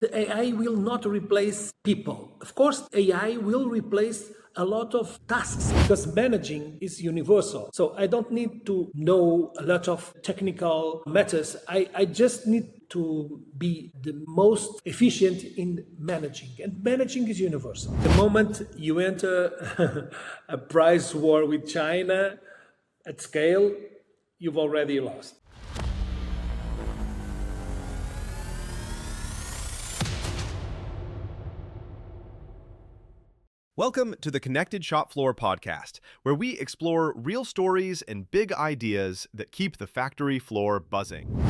The AI will not replace people. Of course, AI will replace a lot of tasks because managing is universal. So I don't need to know a lot of technical matters. I just need to be the most efficient in managing. And managing is universal. The moment you enter a price war with China at scale, you've already lost. Welcome to the Connected Shopfloor podcast, where we explore real stories and big ideas that keep the factory floor buzzing.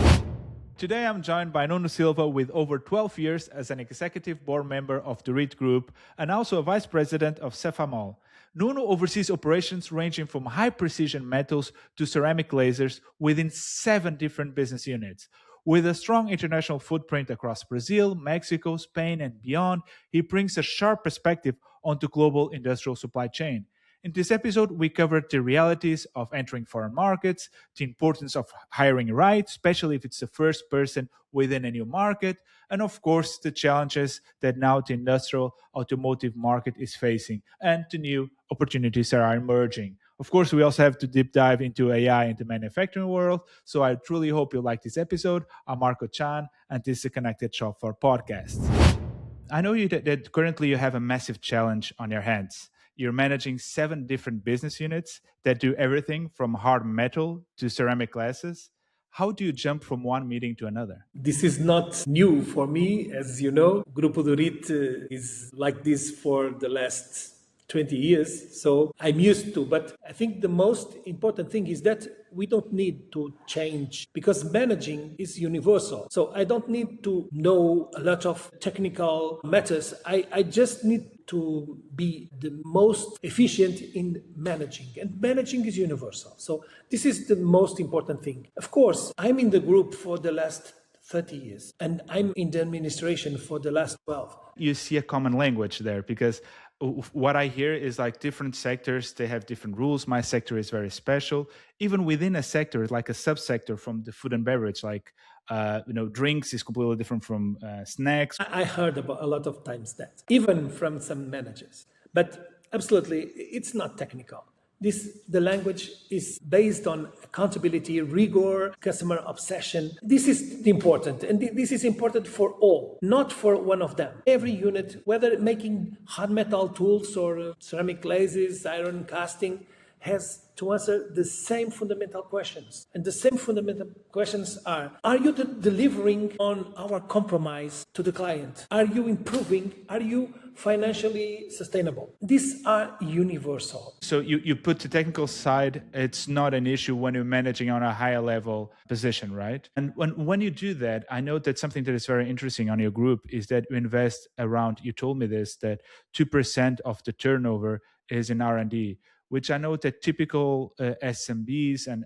Today I'm joined by Nuno Silva with over 12 years as an executive board member of the REIT Group and also a vice president of Cefamol. Nuno oversees operations ranging from high-precision metals to ceramic lasers within 7 different business units. With a strong international footprint across Brazil, Mexico, Spain, and beyond, he brings a sharp perspective onto global industrial supply chain. In this episode, we covered the realities of entering foreign markets, the importance of hiring right, especially if it's the first person within a new market, and of course, the challenges that now the industrial automotive market is facing and the new opportunities that are emerging. Of course, we also have to deep dive into AI in the manufacturing world. So I truly hope you like this episode. I'm Marco Chan, and this is the Connected Shopfloor podcast. I know that currently you have a massive challenge on your hands. You're managing 7 different business units that do everything from hard metal to ceramic glasses. How do you jump from one meeting to another? This is not new for me, as you know. Grupo do REIT is like this for the last 20 years, so I'm used to. But I think the most important thing is that we don't need to change because managing is universal. So I don't need to know a lot of technical matters. I just need to be the most efficient in managing. And managing is universal. So this is the most important thing. Of course, I'm in the group for the last 30 years and I'm in the administration for the last 12. You see a common language there because what I hear is like different sectors, they have different rules. My sector is very special. Even within a sector, like a subsector from the food and beverage, like drinks is completely different from snacks. I heard about a lot of times that, even from some managers. But absolutely, it's not technical. The language is based on accountability, rigor, customer obsession. This is important, and this is important for all, not for one of them. Every unit, whether making hard metal tools or ceramic glazes, iron casting, has to answer the same fundamental questions. And the same fundamental questions are you delivering on our compromise to the client? Are you improving? Are you financially sustainable? These are universal. So you put the technical side, it's not an issue when you're managing on a higher level position, right? And when you do that, I know that something that is very interesting on your group is that you invest around, you told me this, that 2% of the turnover is in R&D, which I know that typical SMBs and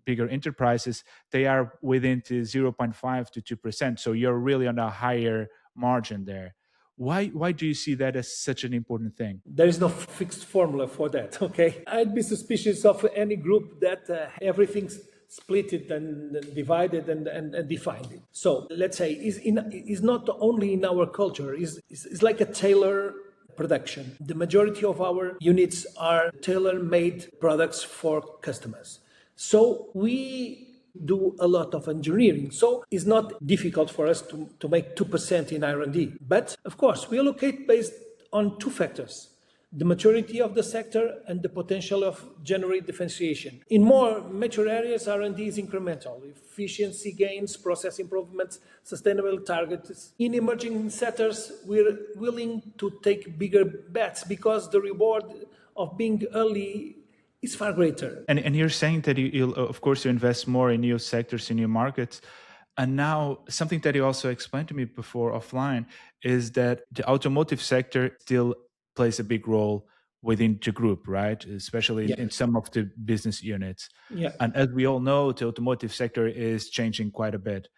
bigger enterprises, they are within the 0.5 to 2%. So you're really on a higher margin there. Why do you see that as such an important thing? There is no fixed formula for that, okay? I'd be suspicious of any group that everything's split it and divided and defined it. So let's say is not only in our culture, is like a tailor production. The majority of our units are tailor-made products for customers. So we do a lot of engineering. So it's not difficult for us to make 2% in R&D. But of course, we allocate based on 2 factors. The maturity of the sector and the potential of generate differentiation. In more mature areas, R&D is incremental. Efficiency gains, process improvements, sustainable targets. In emerging sectors, we're willing to take bigger bets because the reward of being early is far greater. And you're saying that you of course, you invest more in new sectors, in new markets. And now something that you also explained to me before offline is that the automotive sector still plays a big role within the group, right? Especially in some of the business units. Yeah. And as we all know, the automotive sector is changing quite a bit.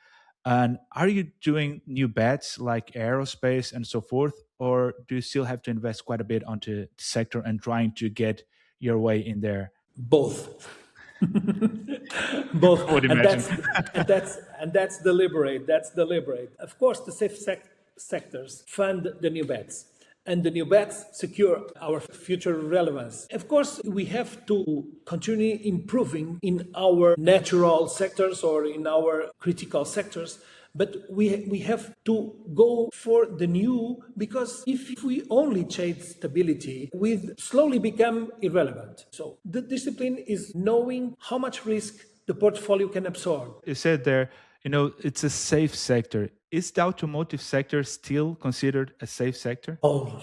And are you doing new bets like aerospace and so forth? Or do you still have to invest quite a bit onto the sector and trying to get your way in there? Both. Both. I would imagine. And that's deliberate. That's deliberate. Of course, the safe sectors fund the new bets. And the new bets secure our future relevance. Of course, we have to continue improving in our natural sectors or in our critical sectors. But we have to go for the new, because if we only chase stability, we slowly become irrelevant. So the discipline is knowing how much risk the portfolio can absorb. You said there, it's a safe sector. Is the automotive sector still considered a safe sector? Oh,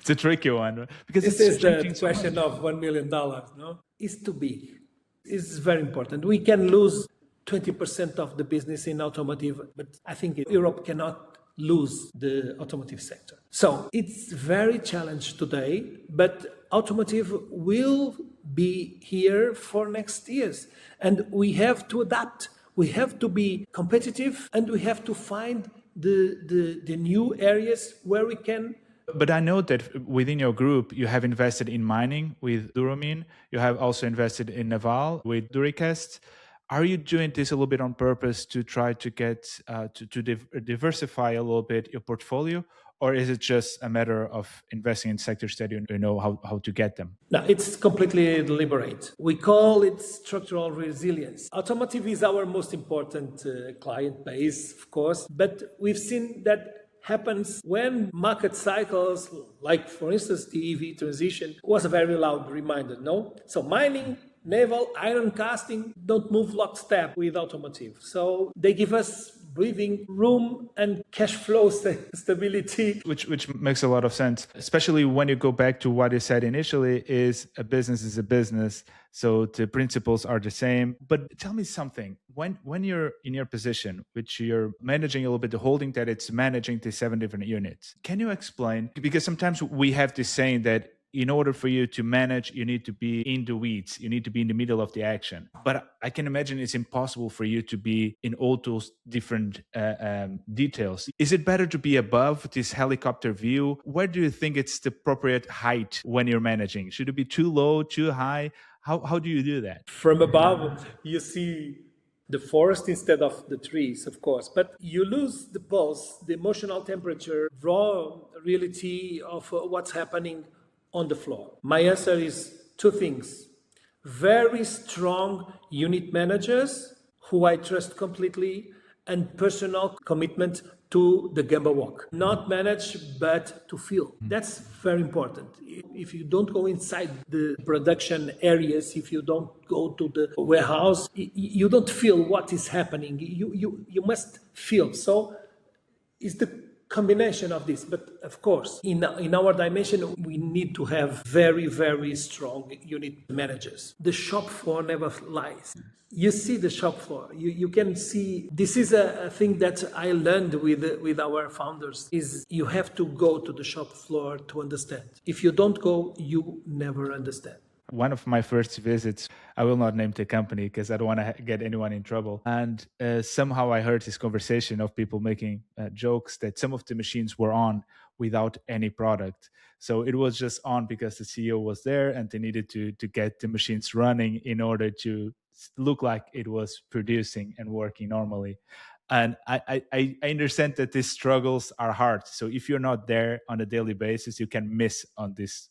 It's a tricky one, right? Because this it's is the changing so much. question of $1 million, no? It's too big. It's very important. We can lose 20% of the business in automotive, but I think Europe cannot lose the automotive sector. So it's very challenged today, but automotive will be here for next years. And we have to adapt. We have to be competitive, and we have to find the new areas where we can. But I know that within your group, you have invested in mining with Duramin. You have also invested in naval with Duricast. Are you doing this a little bit on purpose to try to get to diversify a little bit your portfolio? Or is it just a matter of investing in sectors that you know how to get them? No, it's completely deliberate. We call it structural resilience. Automotive is our most important client base, of course, but we've seen that happens when market cycles, like for instance the EV transition, was a very loud reminder, no? So mining, naval, iron casting don't move lockstep with automotive. So they give us breathing room and cash flow stability. Which makes a lot of sense, especially when you go back to what you said initially, is a business. So the principles are the same. But tell me something, when you're in your position, which you're managing a little bit the holding that it's managing the 7 different units, can you explain? Because sometimes we have this saying that in order for you to manage, you need to be in the weeds. You need to be in the middle of the action. But I can imagine it's impossible for you to be in all those different details. Is it better to be above this helicopter view? Where do you think it's the appropriate height when you're managing? Should it be too low, too high? How do you do that? From above, you see the forest instead of the trees, of course, but you lose the pulse, the emotional temperature, raw reality of what's happening on the floor. My answer is two things. Very strong unit managers who I trust completely, and personal commitment to the Gamba walk. Not manage, but to feel. That's very important. If you don't go inside the production areas, if you don't go to the warehouse, you don't feel what is happening. You must feel. So it's the combination of this. But of course, in our dimension, we need to have very, very strong unit managers. The shop floor never lies. You see the shop floor. You can see, this is a thing that I learned with our founders, is you have to go to the shop floor to understand. If you don't go, you never understand. One of my first visits, I will not name the company because I don't want to get anyone in trouble. And somehow I heard this conversation of people making jokes that some of the machines were on without any product. So it was just on because the CEO was there and they needed to get the machines running in order to look like it was producing and working normally. And I understand that these struggles are hard. So if you're not there on a daily basis, you can miss on these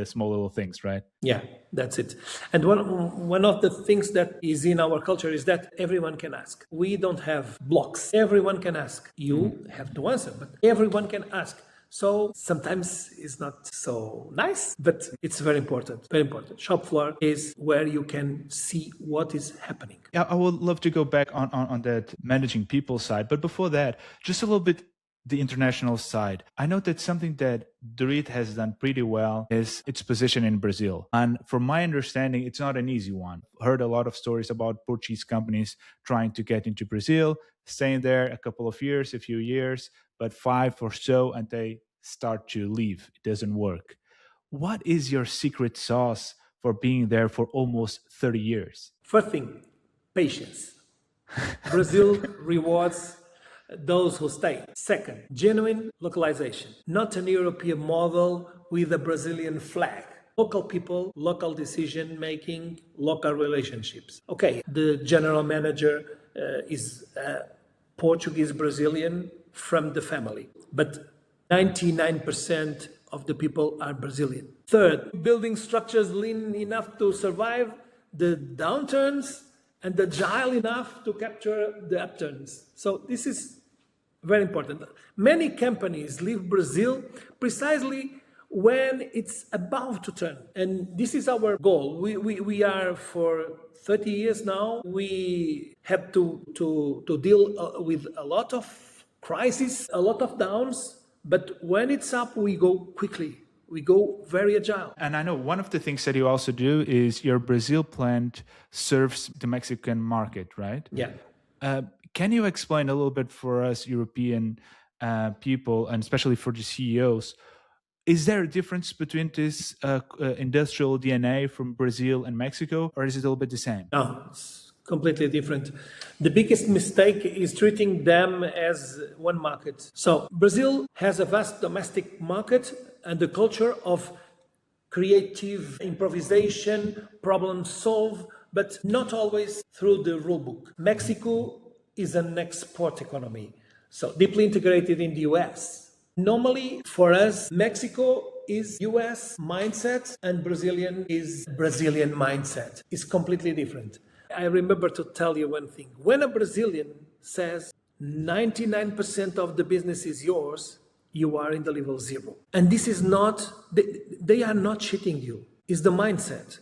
small little things, right? Yeah, that's it. And one of the things that is in our culture is that everyone can ask. We don't have blocks. Everyone can ask. You have to answer, but everyone can ask. So sometimes it's not so nice, but it's very important. Very important. Shop floor is where you can see what is happening. Yeah, I would love to go back on that managing people side. But before that, just a little bit the international side. I know that something that Dorit has done pretty well is its position in Brazil. And from my understanding, it's not an easy one. Heard a lot of stories about Portuguese companies trying to get into Brazil, staying there a few years, but 5 or so, and they start to leave. It doesn't work. What is your secret sauce for being there for almost 30 years? First thing, patience. Brazil rewards those who stay. Second, genuine localization. Not an European model with a Brazilian flag. local people, local decision making, local relationships. Okay, the general manager is Portuguese Brazilian from the family, but 99% of the people are Brazilian. Third, building structures lean enough to survive the downturns and agile enough to capture the upturns. So this is very important. Many companies leave Brazil precisely when it's about to turn. And this is our goal. We are for 30 years now. We have to deal with a lot of crises, a lot of downs. But when it's up, we go quickly. We go very agile. And I know one of the things that you also do is your Brazil plant serves the Mexican market, right? Yeah. Can you explain a little bit for us European people, and especially for the CEOs, is there a difference between this industrial DNA from Brazil and Mexico, or is it a little bit the same? No, it's completely different. The biggest mistake is treating them as one market. So Brazil has a vast domestic market and the culture of creative improvisation, problem solve, but not always through the rule book. Mexico is an export economy, so deeply integrated in the US. Normally, for us, Mexico is US mindset and Brazilian is Brazilian mindset. It's completely different. I remember to tell you one thing. When a Brazilian says 99% of the business is yours, you are in the level zero. And this is not, they are not cheating you. It's the mindset.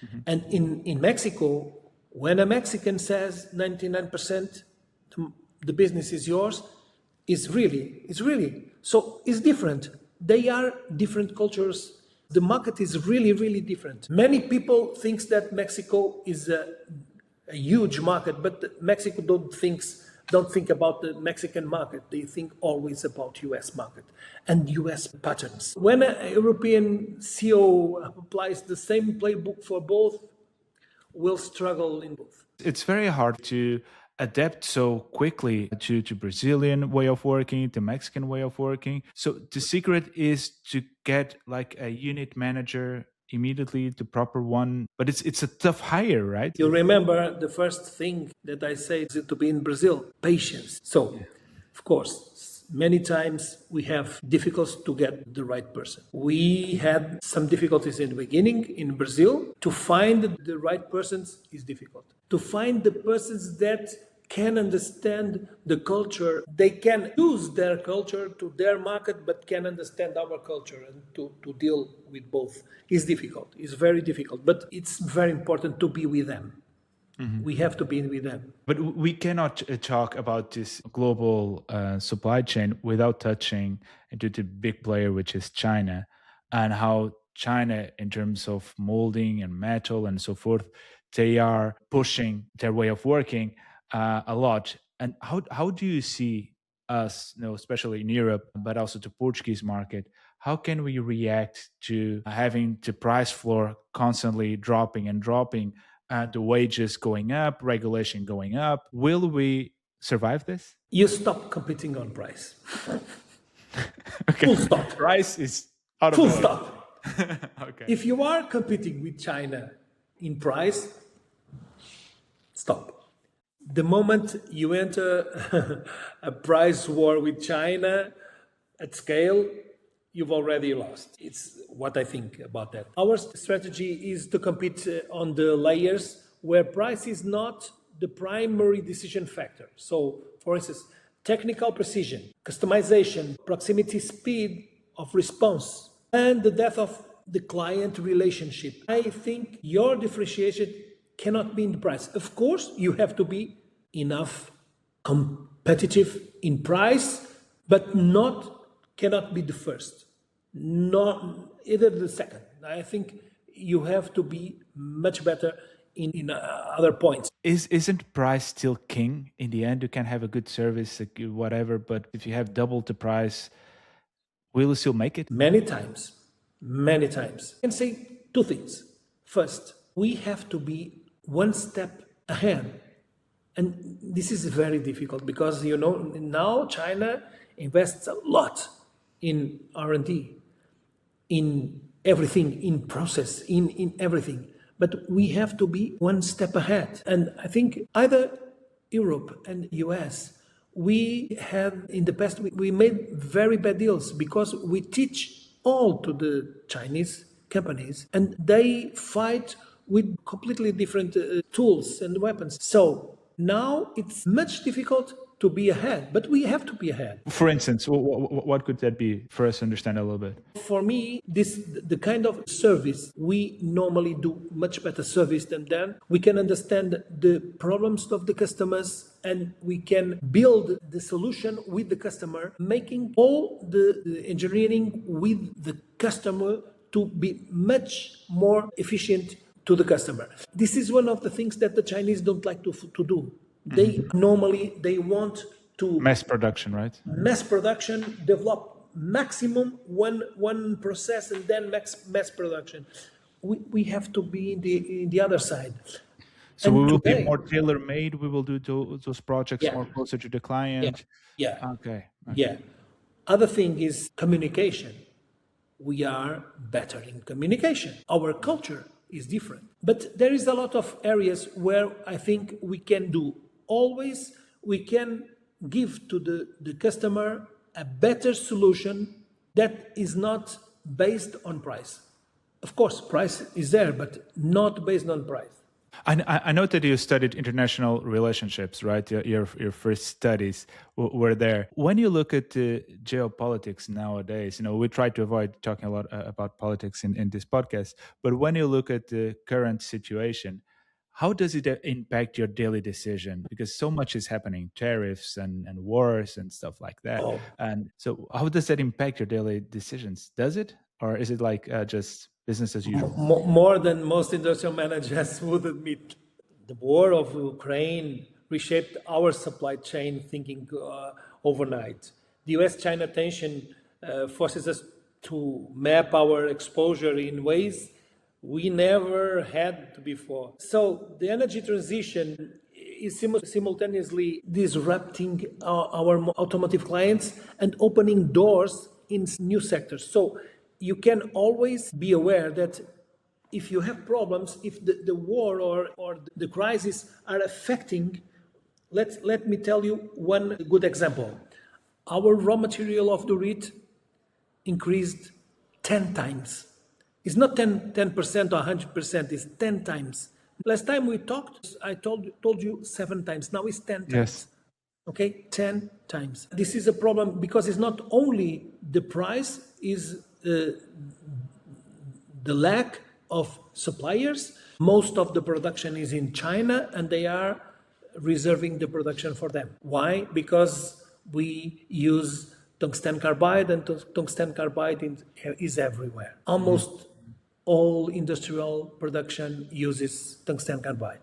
Mm-hmm. And in Mexico, when a Mexican says 99% the business is yours, it's really. So it's different. They are different cultures. The market is really, really different. Many people think that Mexico is a huge market, but Mexico don't think about the Mexican market. They think always about US market and US patterns. When a European CEO applies the same playbook for both, we'll struggle in both. It's very hard to adapt so quickly to Brazilian way of working, to Mexican way of working. So the secret is to get like a unit manager immediately, the proper one. But it's a tough hire, right? You remember the first thing that I say is to be in Brazil, patience. So, of course, many times we have difficulties to get the right person. We had some difficulties in the beginning in Brazil. To find the right persons is difficult. To find the persons that can understand the culture, they can use their culture to their market, but can understand our culture, and to deal with both is difficult. It's very difficult, but it's very important to be with them. Mm-hmm. We have to be with them. But we cannot talk about this global supply chain without touching into the big player, which is China, and how China, in terms of molding and metal and so forth, they are pushing their way of working a lot. And how do you see us, especially in Europe, but also the Portuguese market, how can we react to having the price floor constantly dropping and dropping, the wages going up, regulation going up? Will we survive this? You stop competing on price. Okay. Full stop. Price is out of Full the way. stop. Okay. If you are competing with China in price, stop. The moment you enter a price war with China at scale, you've already lost. It's what I think about that. Our strategy is to compete on the layers where price is not the primary decision factor. So, for instance, technical precision, customization, proximity, speed of response, and the depth of the client relationship. I think your differentiation cannot be in the price. Of course, you have to be enough competitive in price, but cannot be the first, not either the second. I think you have to be much better in other points. Isn't price still king in the end? You can have a good service, whatever, but if you have double the price, will you still make it? Many times. I can say two things. First, we have to be one step ahead. And this is very difficult because, now China invests a lot in R&D, in everything in process, in everything. But we have to be one step ahead. And I think either Europe and US, we have in the past, we made very bad deals because we teach all to the Chinese companies and they fight with completely different tools and weapons. So now it's much difficult to be ahead, but we have to be ahead. For instance, what could that be for us to understand a little bit? For me, the kind of service we normally do much better service than them. We can understand the problems of the customers and we can build the solution with the customer, making all the engineering with the customer to be much more efficient to the customer. This is one of the things that the Chinese don't like to do. They normally want to Mass production, right? mass production, develop maximum one process and then mass production. We have to be in the other side. So And we will today- be more tailor-made. We will do those projects Yeah. more closer to the client. Yeah. Okay. Yeah. Other thing is communication. We are better in communication. Our culture is different. But there is a lot of areas where I think we can do. Always we can give to the customer a better solution that is not based on price. Of course, price is there, but not based on price. I know that you studied international relationships, right? Your first studies were there. When you look at geopolitics nowadays, we try to avoid talking a lot about politics in this podcast. But when you look at the current situation, how does it impact your daily decision? Because so much is happening, tariffs and wars and stuff like that. Oh. And so how does that impact your daily decisions? Does it? Or is it like just business as usual? More than most industrial managers would admit. The war of Ukraine reshaped our supply chain thinking overnight. The US-China tension forces us to map our exposure in ways we never had before. So the energy transition is simultaneously disrupting our automotive clients and opening doors in new sectors. So you can always be aware that if you have problems, if the war or the crisis are affecting, let me tell you one good example. Our raw material of the REIT increased 10 times. It's not 10% or 100%, it's 10 times. Last time we talked, I told you 7 times. Now it's 10 times. Yes. Okay, 10 times. This is a problem because it's not only the price, is the lack of suppliers. Most of the production is in China and they are reserving the production for them. Why? Because we use tungsten carbide and tungsten carbide is everywhere. Almost all industrial production uses tungsten carbide.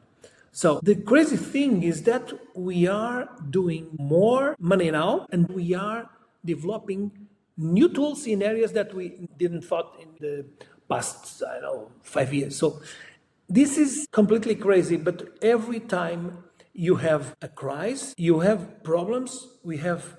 So the crazy thing is that we are doing more money now and we are developing new tools in areas that we didn't thought in the past, 5 years. So this is completely crazy, but every time you have a crisis, you have problems, we have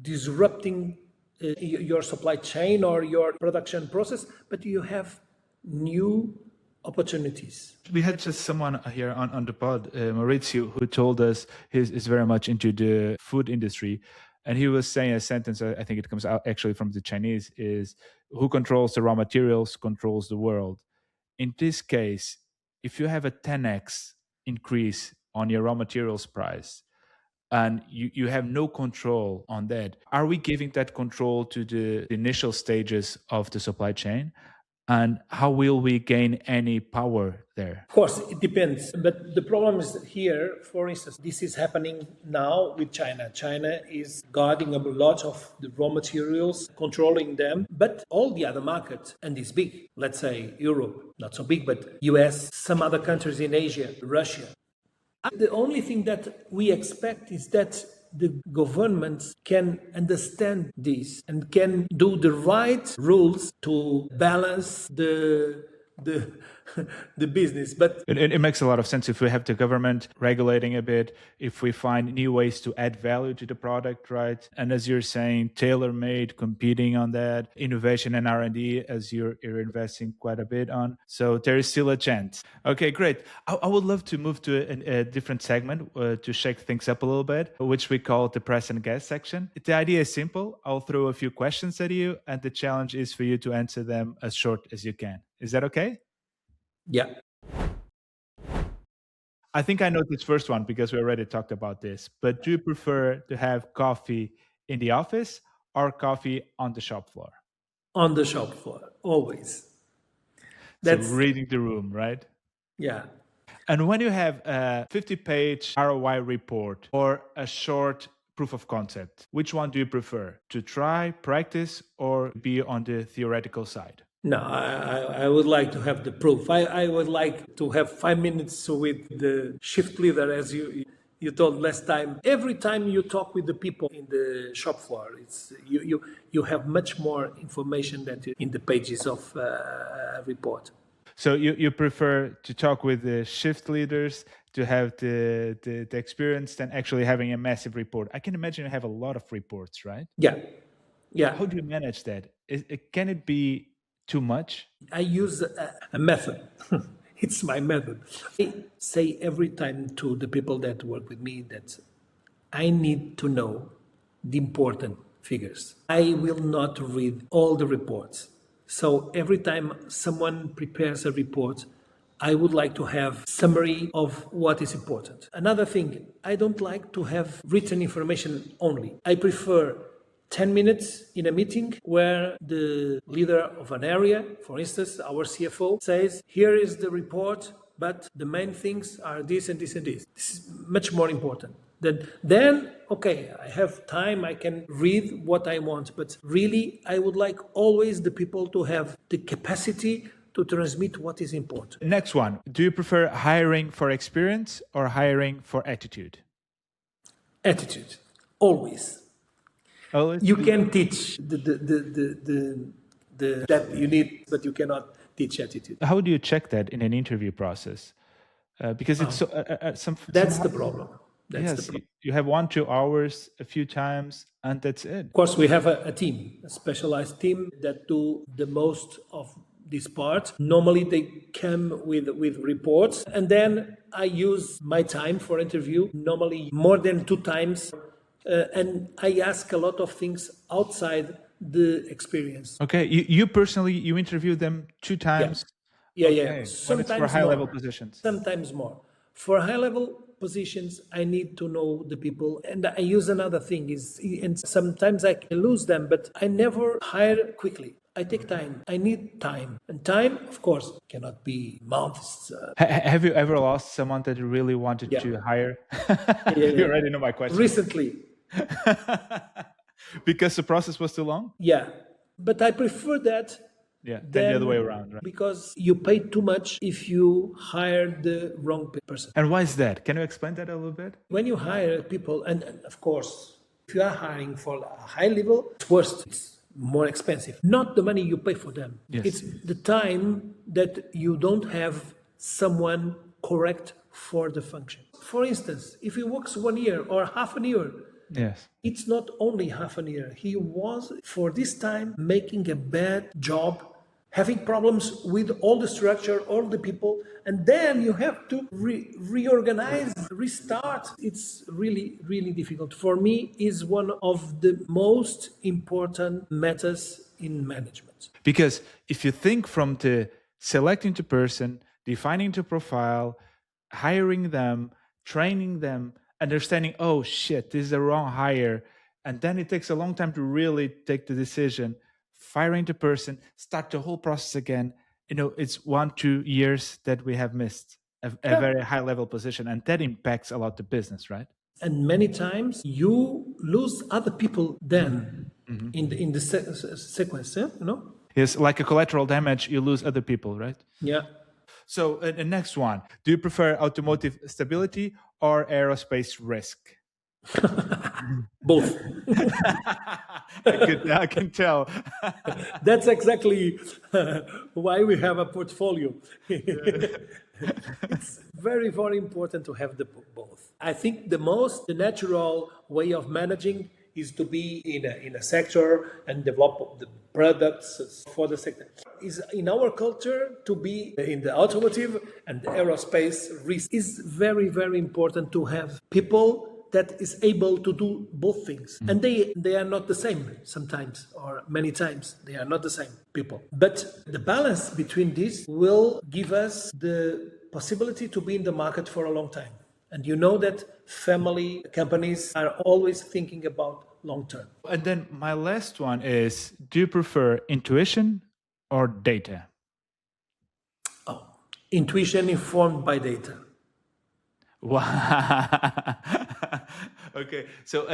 disrupting your supply chain or your production process, but you have new opportunities. We had just someone here on the pod, Maurizio, who told us he's very much into the food industry. And he was saying a sentence, I think it comes out actually from the Chinese, is who controls the raw materials controls the world. In this case, if you have a 10x increase on your raw materials price, and you have no control on that, are we giving that control to the initial stages of the supply chain? And how will we gain any power there? Of course, it depends. But the problem is that here, for instance, this is happening now with China. China is guarding a lot of the raw materials, controlling them. But all the other markets, and it's big, let's say Europe, not so big, but US, some other countries in Asia, Russia. The only thing that we expect is that the governments can understand this and can do the right rules to balance the the the business. But It makes a lot of sense if we have the government regulating a bit, if we find new ways to add value to the product, right? And as you're saying, tailor-made, competing on that, innovation and R&D, as you're investing quite a bit on. So there is still a chance. Okay, great. I would love to move to a different segment to shake things up a little bit, which we call the press and guest section. The idea is simple. I'll throw a few questions at you, and the challenge is for you to answer them as short as you can. Is that okay? yeah, I think I know this first one because we already talked about this. But do you prefer to have coffee in the office or coffee on the shop floor? on the shop floor, always. So That's, reading the room, right? yeah. And when you have a 50-page ROI report or a short proof of concept, which one do you prefer? To try, practice, or be on the theoretical side? No, I would like to have the proof. I would like to have 5 minutes with the shift leader, as you told last time. Every time you talk with the people in the shop floor, it's you have much more information than in the pages of a report. So you prefer to talk with the shift leaders to have the experience than actually having a massive report. I can imagine you have a lot of reports, right? Yeah. How do you manage that? Can it be too much? I use a method. It's my method. I say every time to the people that work with me that I need to know the important figures. I will not read all the reports. So every time someone prepares a report, I would like to have summary of what is important. Another thing, I don't like to have written information only. I prefer 10 minutes in a meeting where the leader of an area, for instance, our CFO, says, here is the report, but the main things are this and this and this. This is much more important. Then, okay, I have time, I can read what I want, but really, I would like always the people to have the capacity to transmit what is important. Next one. Do you prefer hiring for experience or hiring for attitude? Attitude, always. Always? You can teach that you need, but you cannot teach attitude. How do you check that in an interview process? Because it's That's the problem. Yes, you have 1-2 hours a few times, and that's it. Of course, we have a team, a specialized team that do the most of this part. Normally, they come with reports, and then I use my time for interview, normally more than 2 times, and I ask a lot of things outside the experience. Okay, you personally, you interview them 2 times? Yeah. Okay. Sometimes for high-level more. positions? Sometimes more. For high-level positions, I need to know the people. And I use another thing, and sometimes I can lose them, but I never hire quickly. I take time. I need time. And time, of course, cannot be months. Have you ever lost someone that you really wanted to hire? You already know my question. Recently. Because the process was too long? Yeah. But I prefer that. Yeah, than the other way around, right? Because you pay too much if you hire the wrong person. And why is that? Can you explain that a little bit? When you hire people, and of course, if you are hiring for a high level, it's worse. It's more expensive. Not the money you pay for them. Yes. It's the time that you don't have someone correct for the function. For instance, if he works 1 year or half a year, yes, it's not only half a year. He was, for this time, making a bad job, having problems with all the structure, all the people, and then you have to reorganize, restart. It's really, really difficult. For me, is one of the most important matters in management. Because if you think from the selecting the person, defining the profile, hiring them, training them, understanding, oh shit, this is the wrong hire, and then it takes a long time to really take the decision, firing the person, start the whole process again. It's 1-2 years that we have missed a very high level position, and that impacts a lot the business, right? And many times you lose other people then in the sequence, Yes, like a collateral damage, you lose other people, right? Yeah. So the next one, do you prefer automotive stability or aerospace risk? Both. I can tell. That's exactly why we have a portfolio. It's very, very important to have the both. I think the natural way of managing is to be in a sector and develop the products for the sector. Is in our culture to be in the automotive and the aerospace risk is very, very important to have people that is able to do both things. And they are not the same sometimes, or many times they are not the same people. But the balance between these will give us the possibility to be in the market for a long time. And you know that family companies are always thinking about long term. And then my last one is, do you prefer intuition or data? Oh, intuition informed by data. Wow. Okay. So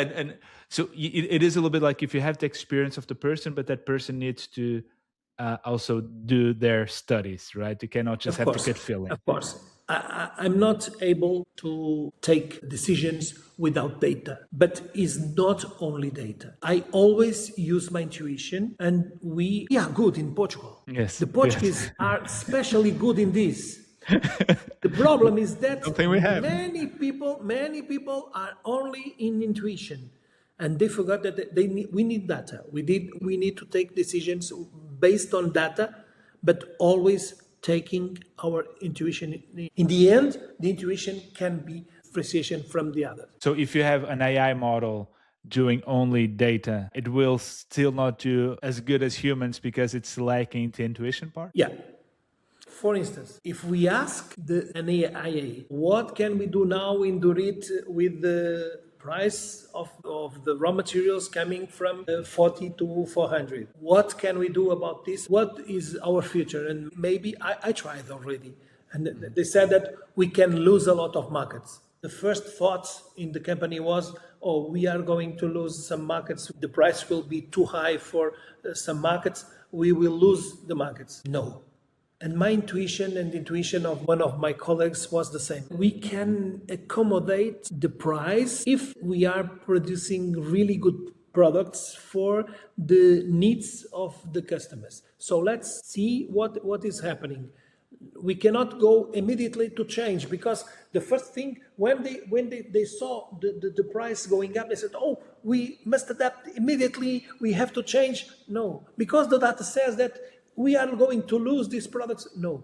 so it is a little bit like if you have the experience of the person, but that person needs to also do their studies, right? You cannot just have the gut feeling. Of course. I'm not able to take decisions without data, but it's not only data. I always use my intuition, and we are good in Portugal. Yes. The Portuguese are especially good in this. The problem is that many people are only in intuition, and they forgot that we need data. We need to take decisions based on data, but always taking our intuition. In the end, the intuition can be appreciation from the other. So if you have an AI model doing only data, it will still not do as good as humans because it's lacking the intuition part? Yeah. For instance, if we ask an AI, what can we do now in Dorit with the price of the raw materials coming from 40 to 400? What can we do about this? What is our future? And maybe I tried already. And they said that we can lose a lot of markets. The first thought in the company was, oh, we are going to lose some markets. The price will be too high for some markets. We will lose the markets. No. And my intuition and the intuition of one of my colleagues was the same. We can accommodate the price if we are producing really good products for the needs of the customers. So let's see what is happening. We cannot go immediately to change, because the first thing, when they saw the price going up, they said, oh, we must adapt immediately, we have to change. No, because the data says that we are going to lose these products. No.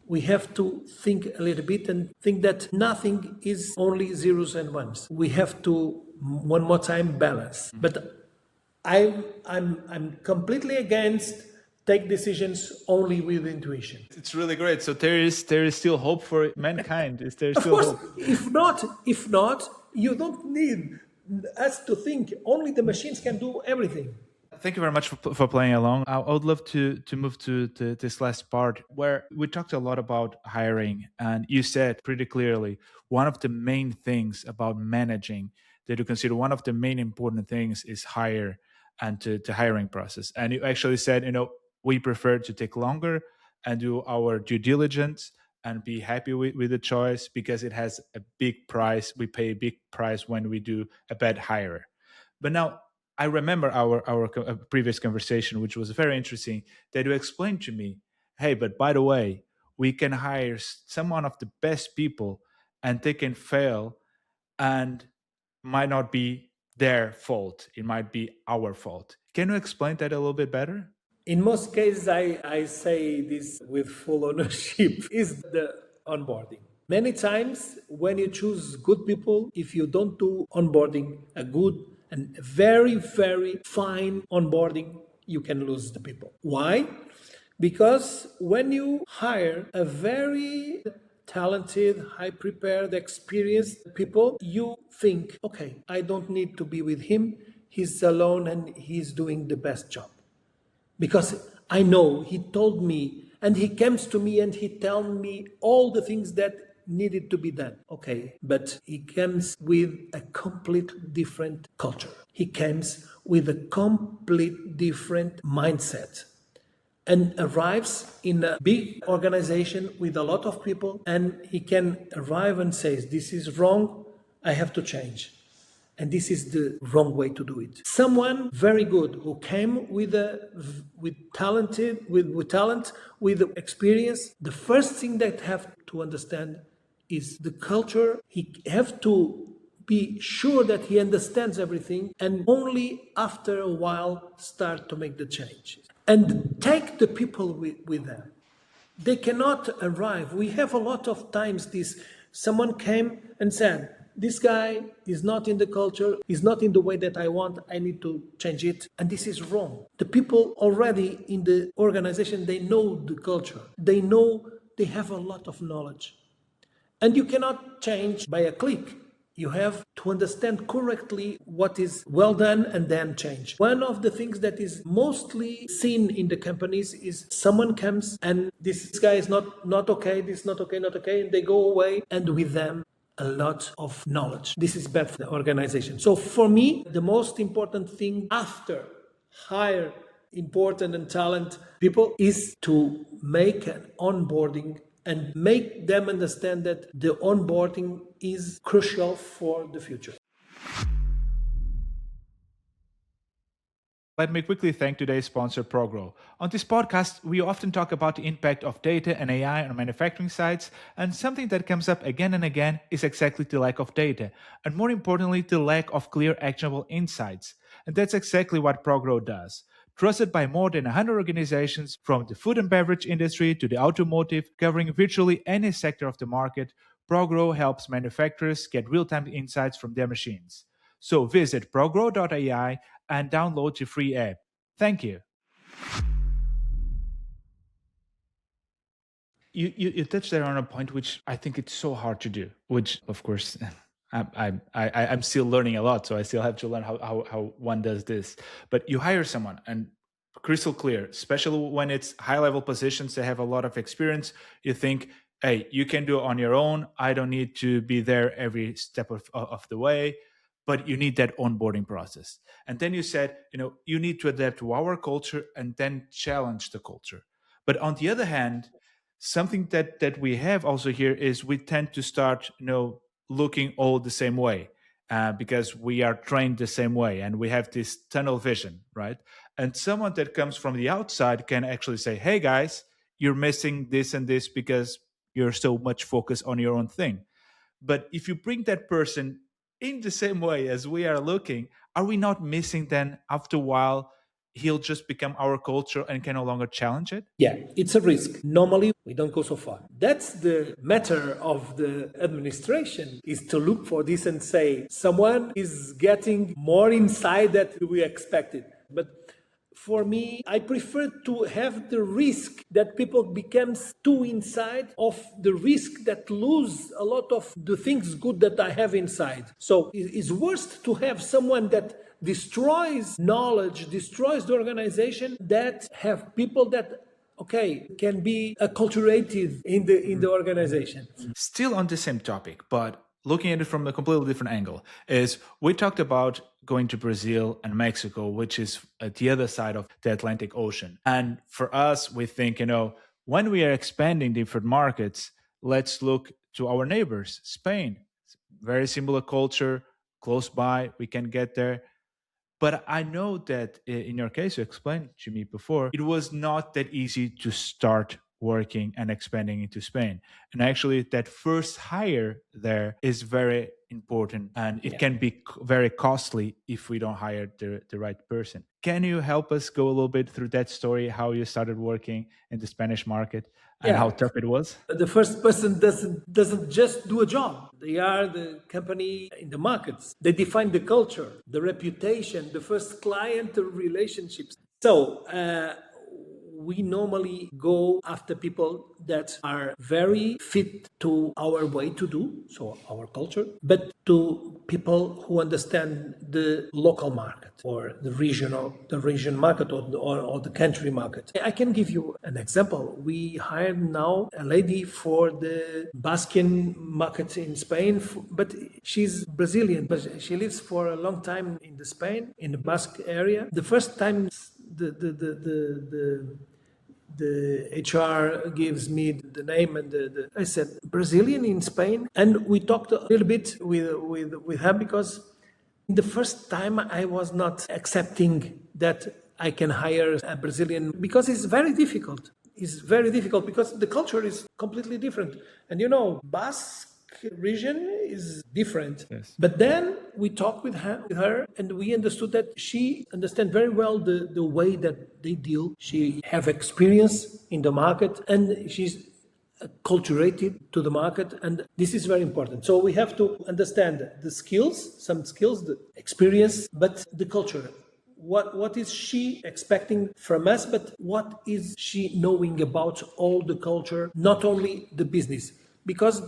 We have to think a little bit and think that nothing is only zeros and ones. We have to, one more time, balance. But I'm completely against take decisions only with intuition. It's really great. So there is still hope for mankind. Is there still hope? Of course, if not, you don't need us to think. Only the machines can do everything. Thank you very much for playing along. I would love to move to this last part where we talked a lot about hiring, and you said pretty clearly one of the main things about managing that you consider one of the main important things is hire and the hiring process. And you actually said, we prefer to take longer and do our due diligence and be happy with the choice because it has a big price. We pay a big price when we do a bad hire. But now, I remember our previous conversation, which was very interesting, that you explained to me, hey, but by the way, we can hire someone of the best people and they can fail and might not be their fault. It might be our fault. Can you explain that a little bit better? In most cases, I say this with full ownership, is the onboarding. Many times when you choose good people, if you don't do onboarding, a good and very, very fine onboarding, you can lose the people. Why? Because when you hire a very talented, high-prepared, experienced people, you think, okay, I don't need to be with him. He's alone and he's doing the best job. Because I know he told me, and he comes to me and he tells me all the things that needed to be done. Okay, but he comes with a complete different culture. He comes with a complete different mindset and arrives in a big organization with a lot of people, and he can arrive and says, this is wrong, I have to change. And this is the wrong way to do it. Someone very good who came with talent, with experience. The first thing that have to understand is the culture. He have to be sure that he understands everything, and only after a while start to make the change. And take the people with them. They cannot arrive. We have a lot of times this, someone came and said, this guy is not in the culture, is not in the way that I want, I need to change it. And this is wrong. The people already in the organization, they know the culture. They know, they have a lot of knowledge. And you cannot change by a click. You have to understand correctly what is well done and then change. One of the things that is mostly seen in the companies is someone comes and this guy is not okay, this is not okay, and they go away, and with them a lot of knowledge. This is bad for the organization. So for me, the most important thing after hire important and talent people is to make an onboarding and make them understand that the onboarding is crucial for the future. Let me quickly thank today's sponsor, ProGrow. On this podcast, we often talk about the impact of data and AI on manufacturing sites, and something that comes up again and again is exactly the lack of data, and more importantly, the lack of clear, actionable insights. And that's exactly what ProGrow does. Trusted by more than 100 organizations from the food and beverage industry to the automotive, covering virtually any sector of the market, ProGrow helps manufacturers get real-time insights from their machines. So visit progrow.ai and download the free app. Thank you. You touched there on a point which I think it's so hard to do, which of course I'm still learning a lot, so I still have to learn how one does this. But you hire someone and crystal clear, especially when it's high level positions that have a lot of experience, you think, hey, you can do it on your own. I don't need to be there every step of the way. But you need that onboarding process. And then you said, you need to adapt to our culture and then challenge the culture. But on the other hand, something that we have also here is we tend to start, looking all the same way because we are trained the same way and we have this tunnel vision, right? And someone that comes from the outside can actually say, hey guys, you're missing this and this because you're so much focused on your own thing. But if you bring that person in the same way as we are looking, are we not missing then after a while, he'll just become our culture and can no longer challenge it? Yeah, it's a risk. Normally, we don't go so far. That's the matter of the administration, is to look for this and say, someone is getting more inside than we expected. But for me, I prefer to have the risk that people becomes too inside of the risk that lose a lot of the things good that I have inside. So it's worse to have someone that destroys knowledge, destroys the organization, that have people that can be acculturated in the organization. Still on the same topic, but looking at it from a completely different angle, is we talked about going to Brazil and Mexico, which is at the other side of the Atlantic Ocean. And for us, we think, when we are expanding different markets, let's look to our neighbors, Spain. Very similar culture, close by, we can get there. But I know that in your case, you explained to me before, it was not that easy to start working and expanding into Spain. And actually, that first hire there is very important, and it can be very costly if we don't hire the right person. Can you help us go a little bit through that story, how you started working in the Spanish market and how tough it was? The first person doesn't just do a job. They are the company in the markets. They define the culture, the reputation, the first client relationships. So we normally go after people that are very fit to our way to do, so our culture, but to people who understand the local market or the region market or the country market. I can give you an example. We hired now a lady for the Basque market in Spain, but she's Brazilian, but she lives for a long time in the Spain, in the Basque area. The first time the HR gives me the name and I said Brazilian in Spain, and we talked a little bit with her because The first time I was not accepting that I can hire a Brazilian because it's very difficult. It's very difficult because the culture is completely different. And Basque region is different. Yes. But then we talked with her and we understood that she understands very well the way that they deal. She have experience in the market and she's acculturated to the market, and this is very important. So we have to understand the skills, some skills, the experience, but the culture. What is she expecting from us, but what is she knowing about all the culture, not only the business? Because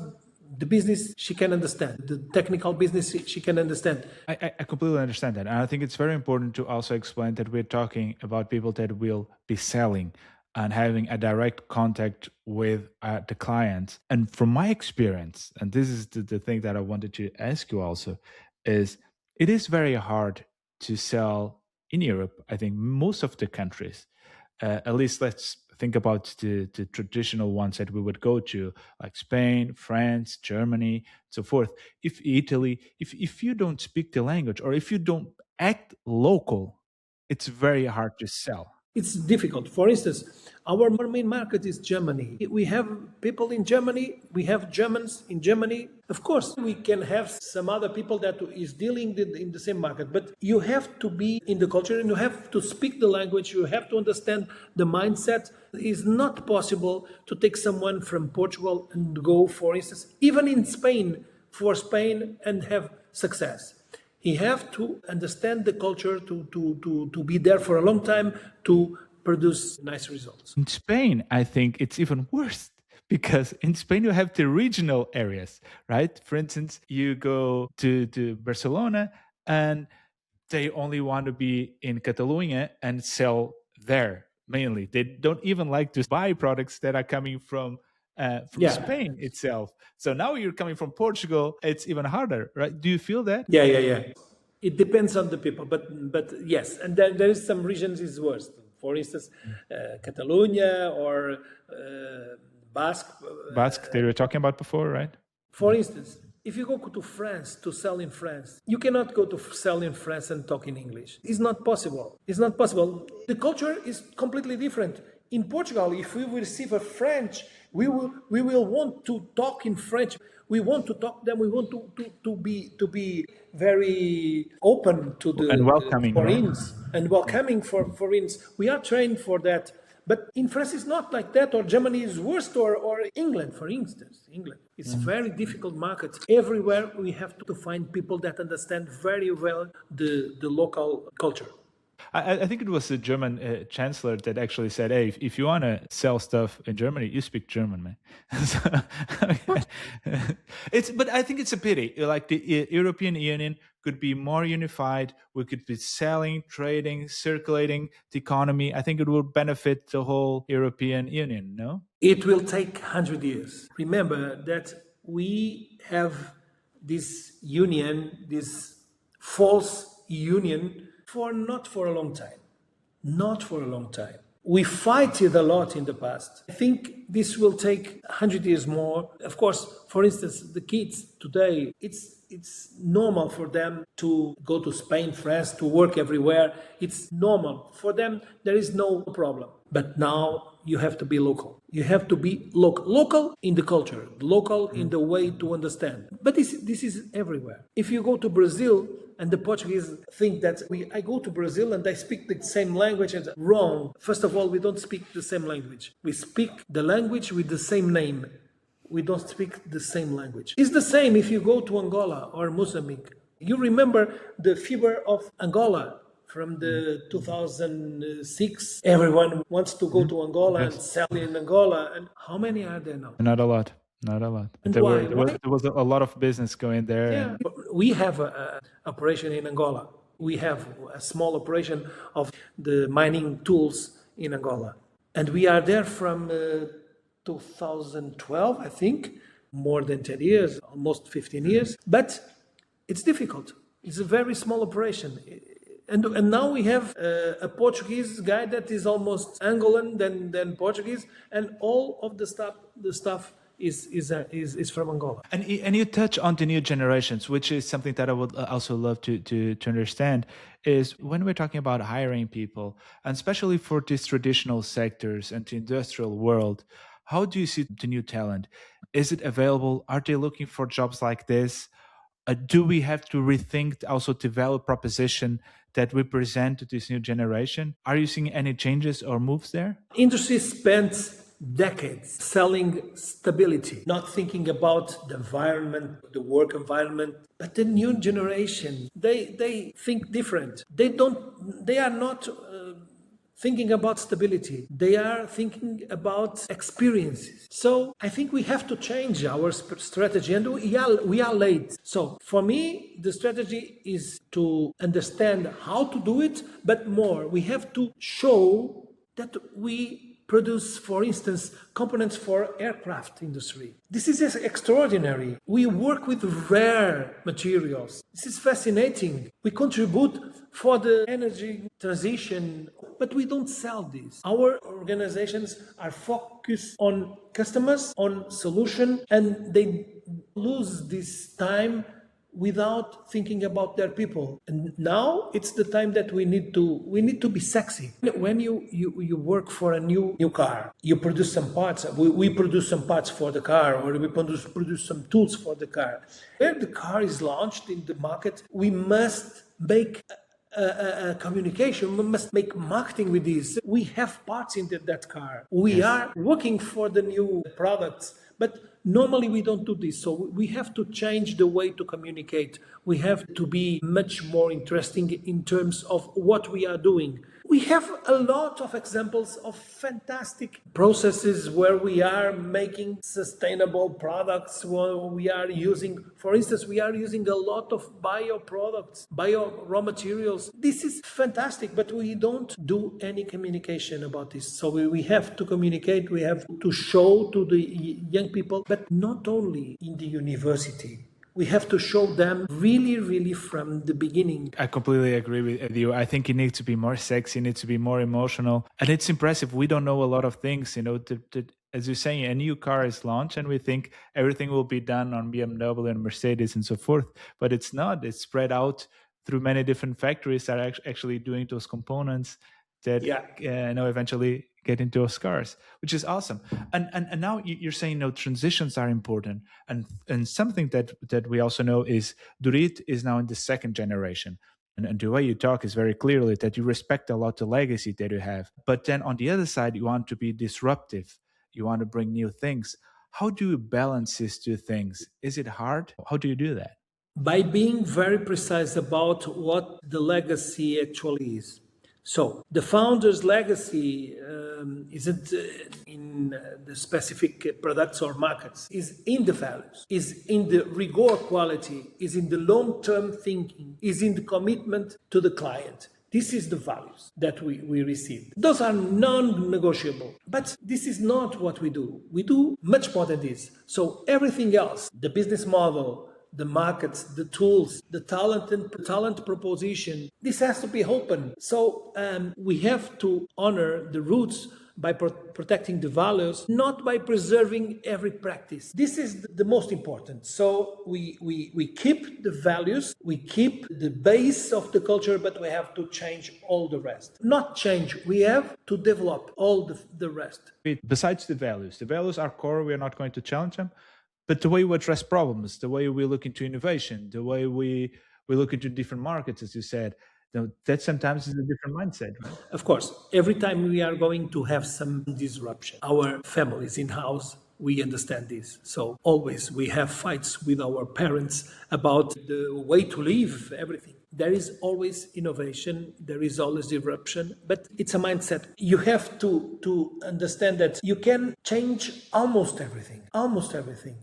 the business she can understand, the technical business she can understand. I completely understand that. And I think it's very important to also explain that we're talking about people that will be selling and having a direct contact with the clients. And from my experience, and this is the thing that I wanted to ask you also, is it is very hard to sell in Europe. I think most of the countries, at least let's think about the traditional ones that we would go to, like Spain, France, Germany, so forth. If Italy, if you don't speak the language or if you don't act local, it's very hard to sell. It's difficult. For instance, our main market is Germany. We have people in Germany. We have Germans in Germany. Of course, we can have some other people that is dealing in the same market, but you have to be in the culture and you have to speak the language. You have to understand the mindset. It's not possible to take someone from Portugal and go, for instance, even in Spain, for Spain and have success. He have to understand the culture to be there for a long time to produce nice results. In Spain, I think it's even worse because in Spain you have the regional areas, right? For instance, you go to Barcelona and they only want to be in Catalonia and sell there mainly. They don't even like to buy products that are coming from Yeah. Spain itself. So now you're coming from Portugal, it's even harder, right? Do you feel that? Yeah. It depends on the people, but yes, and then there is some regions is worse. For instance, Catalonia or Basque. Basque, they were talking about before, right? For instance, if you go to France to sell in France, you cannot go to sell in France and talk in English. It's not possible. It's not possible. The culture is completely different. In Portugal, if we will receive a French, we will want to talk in French. We want to talk them. We want to be very open to the And welcoming, foreigners and welcoming for foreigners. We are trained for that. But in France, it's not like that, or Germany is worse, or England, for instance. England. It's very difficult market. Everywhere we have to find people that understand very well the local culture. I think it was the German chancellor that actually said, "Hey, if you want to sell stuff in Germany, you speak German, man." But I think it's a pity. Like the European Union could be more unified. We could be selling, trading, circulating the economy. I think it would benefit the whole European Union. No, it will take 100 years. Remember that we have this union, this false union. Not for a long time. Not for a long time. We fight it a lot in the past. I think this will take 100 years more. Of course, for instance, the kids today, it's normal for them to go to Spain, France, to work everywhere. It's normal. For them, there is no problem. But now you have to be local. You have to be local. Local in the culture, local in the way to understand. But this is everywhere. If you go to Brazil, and the Portuguese think that I go to Brazil and I speak the same language. And wrong. First of all, we don't speak the same language. We speak the language with the same name. We don't speak the same language. It's the same if you go to Angola or Mozambique. You remember the fever of Angola from the 2006. Everyone wants to go to Angola and sell in Angola. And how many are there now? not a lot. Not a lot. And There why? was a lot of business going there. Yeah, we have an operation in Angola. We have a small operation of the mining tools in Angola. And we are there from 2012, I think, more than 10 years, almost 15 years. But it's difficult. It's a very small operation. And now we have a Portuguese guy that is almost Angolan than Portuguese. And all of the stuff is from Angola. And you touch on the new generations, which is something that I would also love to understand, is when we're talking about hiring people, and especially for these traditional sectors and the industrial world, how do you see the new talent? Is it available? Are they looking for jobs like this? Do we have to rethink also the value proposition that we present to this new generation? Are you seeing any changes or moves there? Industry spent decades selling stability, not thinking about the environment, the work environment. But the new generation, they think different. They are not thinking about stability. They are thinking about experiences. So I think we have to change our strategy, and we are late. So for me, the strategy is to understand how to do it, but more, we have to show that we produce, for instance, components for aircraft industry. This is extraordinary. We work with rare materials. This is fascinating. We contribute for the energy transition, but we don't sell this. Our organizations are focused on customers, on solution, and they lose this time without thinking about their people. And now it's the time that we need to be sexy. When you work for a new car, you produce some parts. We produce some parts for the car, or we produce some tools for the car. When the car is launched in the market, we must make a communication. We must make marketing with this. We have parts in that car. We are working for the new products, but normally we don't do this. So we have to change the way to communicate. We have to be much more interesting in terms of what we are doing. We have a lot of examples of fantastic processes where we are making sustainable products, where we are using, for instance, we are using a lot of bio products, bio raw materials. This is fantastic, but we don't do any communication about this. So we have to communicate, we have to show to the young people, but not only in the university. We have to show them really from the beginning. I completely agree with you. I think it needs to be more sexy, it needs to be more emotional. And it's impressive. We don't know a lot of things, as you're saying, a new car is launched and we think everything will be done on BMW and Mercedes and so forth. But it's not. It's spread out through many different factories that are actually doing those components that eventually get into those cars, which is awesome. And now you're saying transitions are important, and something that we also know is Durit is now in the second generation, and the way you talk is very clearly that you respect a lot the legacy that you have, but then on the other side you want to be disruptive, you want to bring new things. How do you balance these two things? Is it hard? How do you do that? By being very precise about what the legacy actually is. So the founder's legacy isn't in the specific products or markets, is in the values, is in the rigor quality, is in the long-term thinking, is in the commitment to the client. This is the values that we receive. Those are non-negotiable. But this is not what we do. We do much more than this. So everything else, the business model, the markets, the tools, the talent proposition, this has to be open. So we have to honor the roots by protecting the values, not by preserving every practice. This is the most important. So we keep the values, we keep the base of the culture, but we have to change all the rest. Not change, we have to develop all the rest. Besides the values are core, we are not going to challenge them. But the way we address problems, the way we look into innovation, the way we look into different markets, as you said, that sometimes is a different mindset, right? Of course, every time we are going to have some disruption, our families in-house, we understand this. So always we have fights with our parents about the way to live, everything. There is always innovation, there is always disruption, but it's a mindset. You have to understand that you can change almost everything.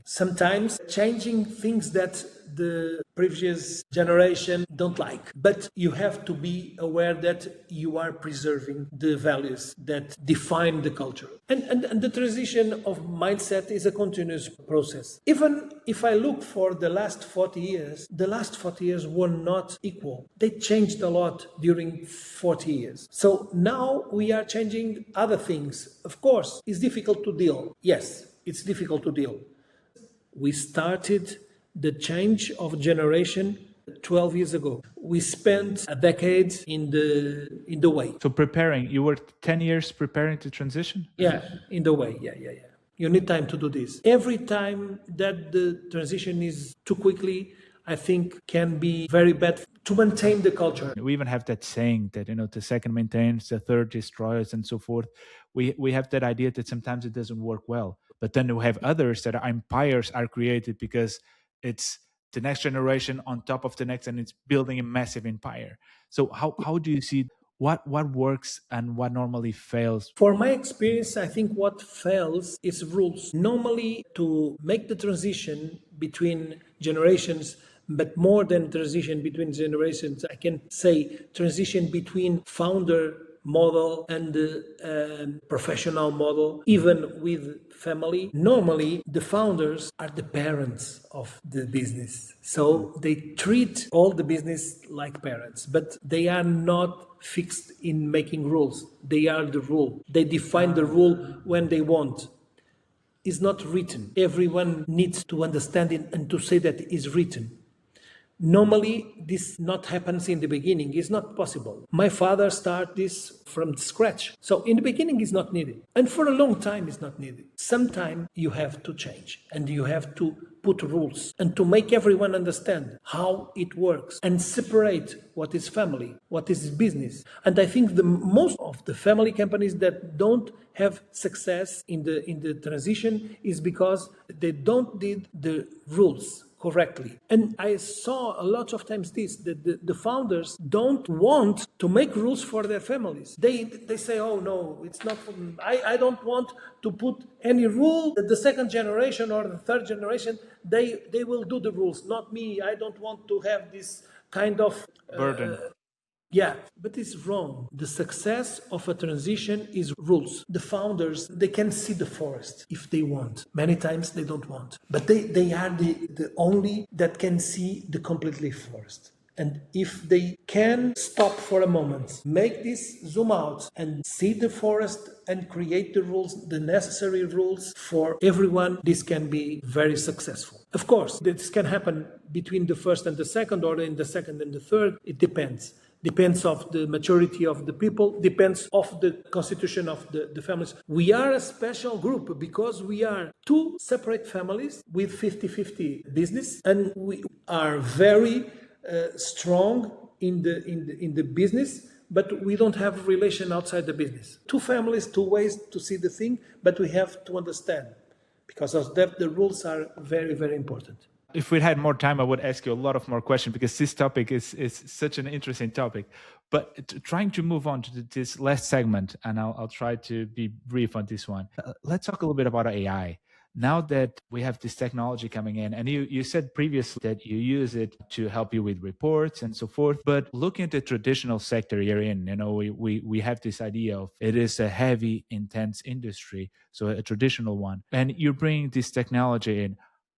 Sometimes changing things that the previous generation don't like, but you have to be aware that you are preserving the values that define the culture. And the transition of mindset is a continuous process. Even if I look for the last 40 years were not equal. They changed a lot during 40 years. So now we are changing other things. Of course, it's difficult to deal. Yes, it's difficult to deal. We started the change of generation 12 years ago. We spent a decade in the way. So preparing, you were 10 years preparing to transition? Yeah, in the way. Yeah. You need time to do this. Every time that the transition is too quickly, I think can be very bad to maintain the culture. We even have that saying that, the second maintains, the third destroys, and so forth. We have that idea that sometimes it doesn't work well. But then we have others that empires are created because it's the next generation on top of the next, and it's building a massive empire. So how do you see what works and what normally fails? For my experience, I think what fails is rules. Normally, to make the transition between generations, but more than transition between generations, I can say transition between founder model and the professional model, even with family. Normally, the founders are the parents of the business. So they treat all the business like parents, but they are not fixed in making rules. They are the rule. They define the rule when they want. It's not written. Everyone needs to understand it and to say that it is written. Normally, this not happens in the beginning. It's not possible. My father started this from scratch. So in the beginning, it's not needed. And for a long time, it's not needed. Sometime you have to change and you have to put rules and to make everyone understand how it works and separate what is family, what is business. And I think the most of the family companies that don't have success in the transition is because they don't did the rules correctly. And I saw a lot of times that the founders don't want to make rules for their families. They say, oh no, it's not, I don't want to put any rule. The second generation or the third generation, they will do the rules, not me. I don't want to have this kind of burden. Yeah, but it's wrong. The success of a transition is rules. The founders, they can see the forest if they want. Many times they don't want. But they are the only that can see the completely forest. And if they can stop for a moment, make this zoom out and see the forest and create the rules, the necessary rules for everyone, this can be very successful. Of course, this can happen between the first and the second, or in the second and the third. It depends. Depends of the maturity of the people, depends of the constitution of the families. We are a special group because we are two separate families with 50-50 business, and we are very strong in the business, but we don't have relation outside the business. Two families, two ways to see the thing, but we have to understand. Because of that, the rules are very, very important. If we had more time, I would ask you a lot of more questions because this topic is such an interesting topic. But trying to move on to this last segment, and I'll try to be brief on this one. Let's talk a little bit about AI. Now that we have this technology coming in, and you said previously that you use it to help you with reports and so forth, but looking at the traditional sector you're in, we have this idea of it is a heavy, intense industry, so a traditional one, and you're bringing this technology in.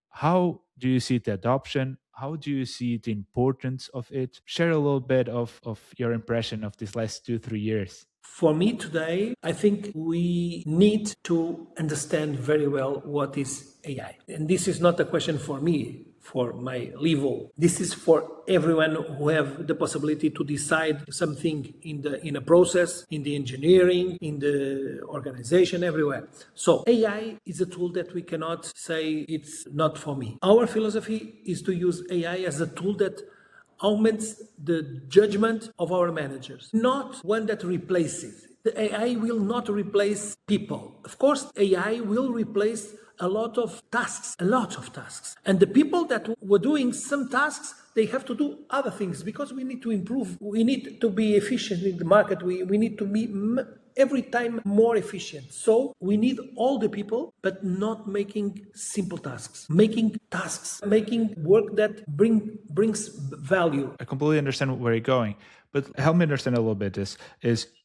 How do you see the adoption? How do you see the importance of it? Share a little bit of your impression of these last 2-3 years. For me today, I think we need to understand very well what is AI. And this is not a question for me, for my level. This is for everyone who have the possibility to decide something in a process, in the engineering, in the organization, everywhere. So AI is a tool that we cannot say it's not for me. Our philosophy is to use AI as a tool that augments the judgment of our managers, not one that replaces. The AI will not replace people. Of course, AI will replace a lot of tasks. And the people that were doing some tasks, they have to do other things because we need to improve. We need to be efficient in the market. We need to be every time more efficient. So we need all the people, but not making simple tasks, making work that brings value. I completely understand where you're going, but help me understand a little bit. Is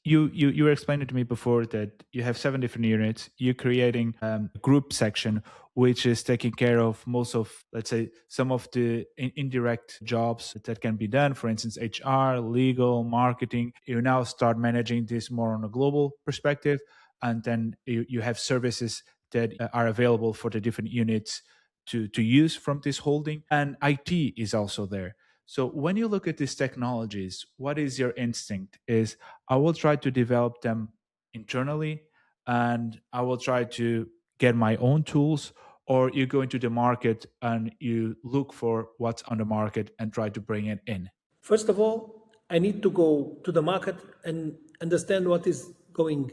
you were explaining to me before that you have 7 different units. You're creating a group section which is taking care of most of, let's say, some of the indirect jobs that can be done. For instance, HR, legal, marketing. You now start managing this more on a global perspective, and then you have services that are available for the different units to use from this holding. And IT is also there. So when you look at these technologies, what is your instinct? Is I will try to develop them internally and I will try to get my own tools, or you go into the market and you look for what's on the market and try to bring it in? First of all, I need to go to the market and understand what is going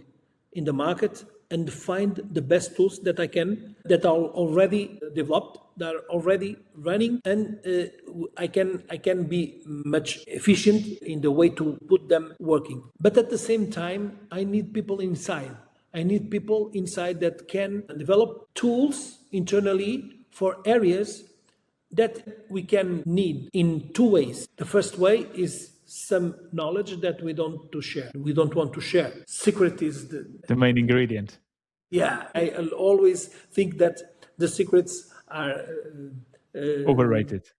in the market and find the best tools that I can, that are already developed, that are already running, and I can be much efficient in the way to put them working. But at the same time, I need people inside. I need people inside that can develop tools internally for areas that we can need in two ways. The first way is some knowledge that we don't to share. We don't want to share. Secret is The main ingredient. yeah. I always think that the secrets are Overrated.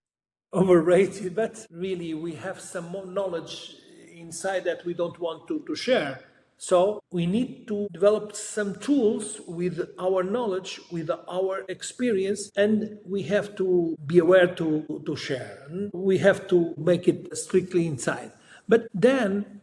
overrated, but really we have some more knowledge inside that we don't want to share. So we need to develop some tools with our knowledge, with our experience, and we have to be aware to share. We have to make it strictly inside. But then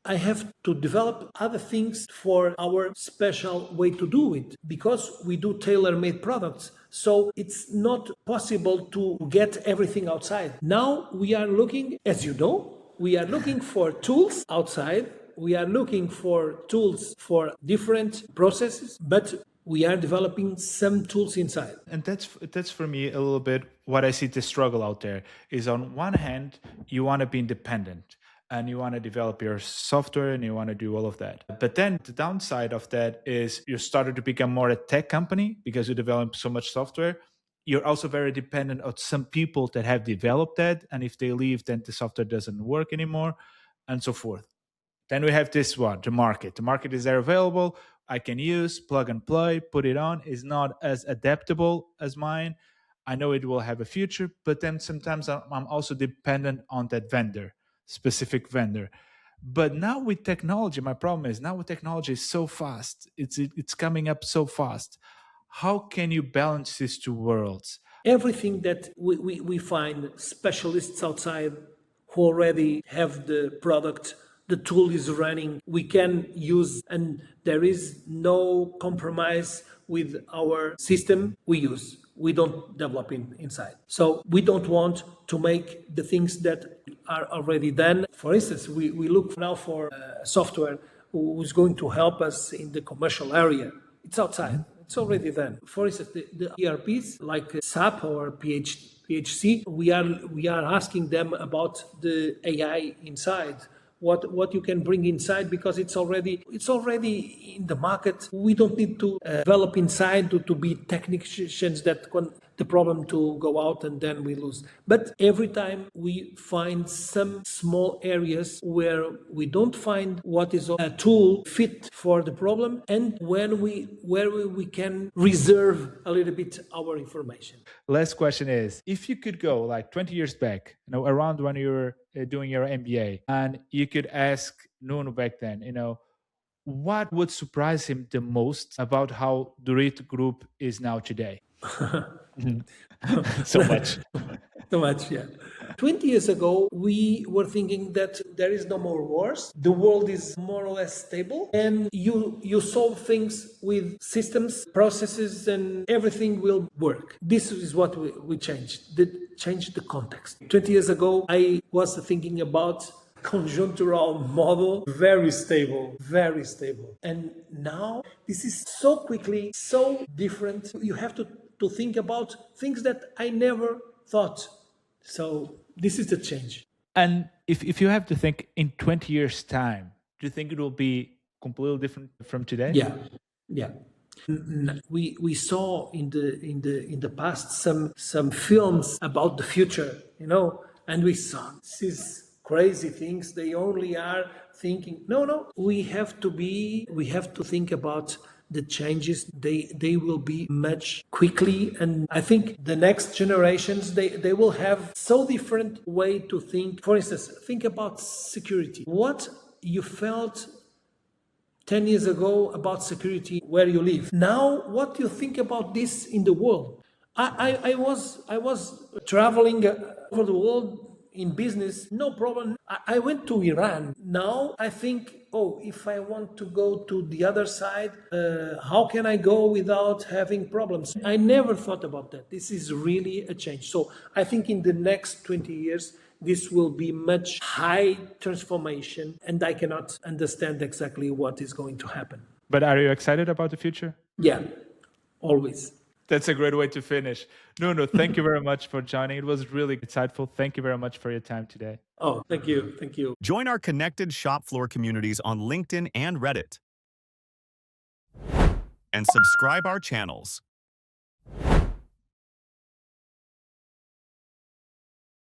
I have to develop other things for our special way to do it, because we do tailor-made products. So it's not possible to get everything outside. Now we are looking, as you know, we are looking for tools outside. We are looking for tools for different processes, but we are developing some tools inside. And that's for me a little bit what I see the struggle out there is, on one hand, you want to be independent and you want to develop your software and you want to do all of that. But then the downside of that is you started to become more a tech company because you develop so much software. You're also very dependent on some people that have developed that. And if they leave, then the software doesn't work anymore, and so forth. Then we have this one, the market. The market is there available. I can use, plug and play, put it on. Is not as adaptable as mine. I know it will have a future, but then sometimes I'm also dependent on that vendor, specific vendor. But now with technology, my problem is now with technology is so fast. It's coming up so fast. How can you balance these two worlds? Everything that we find specialists outside who already have the product, the tool is running, we can use, and there is no compromise with our system we use. We don't develop inside. So we don't want to make the things that are already done. For instance, we look now for software who's going to help us in the commercial area. It's outside. It's already done. For instance, the ERPs like SAP or PHC, we are asking them about the AI inside. What you can bring inside, because it's already in the market. We don't need to develop inside to be technicians that the problem to go out and then we lose. But every time we find some small areas where we don't find what is a tool fit for the problem, and where we can reserve a little bit our information. Last question is, if you could go like 20 years back, around when you were doing your MBA, and you could ask Nuno back then, what would surprise him the most about how the REIT Group is now today? So much. So much, yeah. 20 years ago, we were thinking that there is no more wars. The world is more or less stable, and you solve things with systems, processes, and everything will work. This is what we changed. Changed the context. 20 years ago, I was thinking about conjunctural model, very stable. And now this is so quickly, so different. You have to think about things that I never thought. So this is the change. And if you have to think in 20 years' time, do you think it will be completely different from today? Yeah. We saw in the past some films about the future, and we saw these crazy things. They only are thinking, no. We have to think about the changes. They will be much quickly, and I think the next generations they will have so different way to think. For instance, think about security. What you felt 10 years ago about security where you live. Now, what do you think about this in the world? I was traveling over the world in business, no problem. I went to Iran. Now I think, oh, if I want to go to the other side, how can I go without having problems? I never thought about that. This is really a change. So I think in the next 20 years, this will be much high transformation, and I cannot understand exactly what is going to happen. But are you excited about the future? Yeah, always. That's a great way to finish. Nuno, thank you very much for joining. It was really insightful. Thank you very much for your time today. Oh, thank you. Thank you. Join our Connected Shopfloor communities on LinkedIn and Reddit. And subscribe our channels.